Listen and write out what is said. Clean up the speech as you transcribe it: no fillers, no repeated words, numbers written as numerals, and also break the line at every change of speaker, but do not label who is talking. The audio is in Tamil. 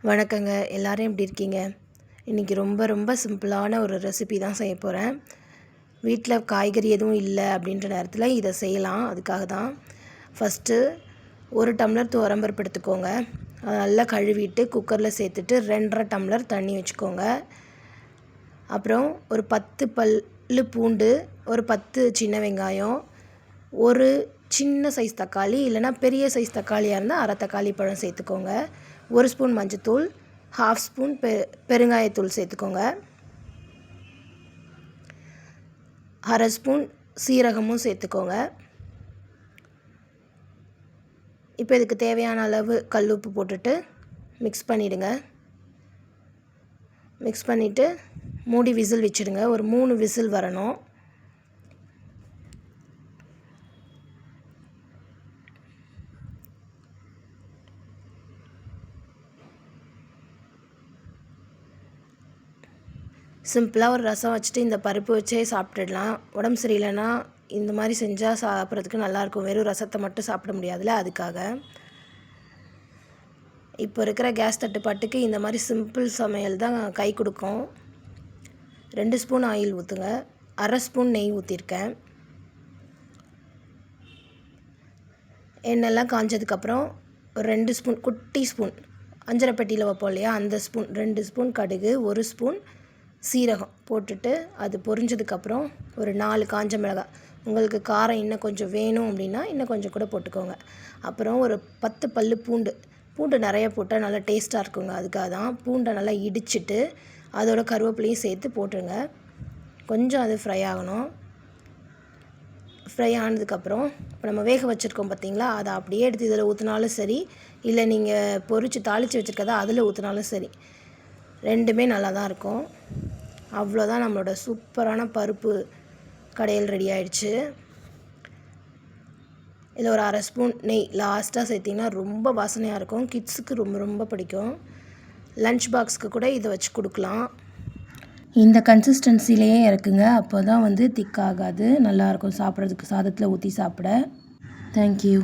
வணக்கங்க. எல்லாரும் எப்படி இருக்கீங்க? இன்றைக்கி ரொம்ப சிம்பிளான ஒரு ரெசிபி தான் செய்ய போகிறேன். வீட்டில் காய்கறி எதுவும் இல்லை அப்படின்ற நேரத்தில் இதை செய்யலாம். அதுக்காக தான். ஃபஸ்ட்டு 1 டம்ளர் துவரம்பருப்பு எடுத்துக்கோங்க. அதை நல்லா கழுவிட்டு குக்கரில் சேர்த்துட்டு 2.5 டம்ளர் தண்ணி வச்சுக்கோங்க. அப்புறம் ஒரு 10 பல்லு பூண்டு, ஒரு 10 சின்ன வெங்காயம், ஒரு சின்ன சைஸ் தக்காளி, இல்லைனா பெரிய சைஸ் தக்காளியாக இருந்தால் அரை தக்காளி பழம் சேர்த்துக்கோங்க. 1 ஸ்பூன் மஞ்சத்தூள், 1/2 ஸ்பூன் பெருங்காயத்தூள் சேர்த்துக்கோங்க. 1/2 ஸ்பூன் சீரகமும் சேர்த்துக்கோங்க. இப்போ இதுக்கு தேவையான அளவு கல்லுப்பு போட்டுட்டு மிக்ஸ் பண்ணிவிடுங்க. மிக்ஸ் பண்ணிவிட்டு மூடி விசில் வச்சுடுங்க. ஒரு 3 விசில் வரணும். சிம்பிளாக ஒரு ரசம் வச்சுட்டு இந்த பருப்பு வச்சே சாப்பிட்டுடலாம். உடம்பு சரியில்லைன்னா இந்த மாதிரி செஞ்சால் சாப்பிட்றதுக்கு நல்லாயிருக்கும். வெறும் ரசத்தை மட்டும் சாப்பிட முடியாதுல்ல, அதுக்காக. இப்போ இருக்கிற கேஸ் தட்டுப்பாட்டுக்கு இந்த மாதிரி சிம்பிள் சமையல் தான் கை கொடுக்கும். 2 ஸ்பூன் ஆயில் ஊற்றுங்க. 1/2 ஸ்பூன் நெய் ஊற்றிருக்கேன். எண்ணெய்லாம் காஞ்சதுக்கப்புறம் ஒரு 2 ஸ்பூன் குட்டி ஸ்பூன் அஞ்சரை பெட்டியில் வைப்போம் இல்லையா, அந்த ஸ்பூன் 2 ஸ்பூன் கடுகு, 1 ஸ்பூன் சீரகம் போட்டுட்டு அது பொரிஞ்சதுக்கப்புறம் ஒரு 4 காஞ்ச மிளகாய், உங்களுக்கு காரம் இன்னும் கொஞ்சம் வேணும் அப்படின்னா இன்னும் கொஞ்சம் கூட போட்டுக்கோங்க. அப்புறம் ஒரு 10 பல்லு பூண்டு நிறைய போட்டால் நல்லா டேஸ்ட்டாக இருக்குங்க. அதுக்காக தான். பூண்டை நல்லா இடிச்சிட்டு அதோட கருவேப்பிலையும் சேர்த்து போட்டுருங்க. கொஞ்சம் அது ஃப்ரை ஆகணும். ஃப்ரை ஆனதுக்கப்புறம் இப்போ நம்ம வேக வச்சுருக்கோம் பார்த்திங்களா, அதை அப்படியே எடுத்து இதில் ஊற்றினாலும் சரி, இல்லை நீங்கள் பொரித்து தாளித்து வச்சுருக்கதா அதில் ஊற்றினாலும் சரி, ரெண்டுமே நல்லா தான் இருக்கும். அவ்வளோதான், நம்மளோட சூப்பரான பருப்பு கடையில் ரெடி ஆகிடுச்சு. இதில் ஒரு 1/2 ஸ்பூன் நெய் லாஸ்ட்டாக சேர்த்திங்கன்னா ரொம்ப வாசனையாக இருக்கும். கிட்ஸுக்கு ரொம்ப பிடிக்கும். லன்ச் பாக்ஸுக்கு கூட இதை வச்சு கொடுக்கலாம். இந்த கன்சிஸ்டன்சிலேயே இருக்குங்க. அப்போ தான் திக்காகாது, நல்லாயிருக்கும் சாப்பிட்றதுக்கு, சாதத்தில் ஊற்றி சாப்பிட. தேங்க்யூ.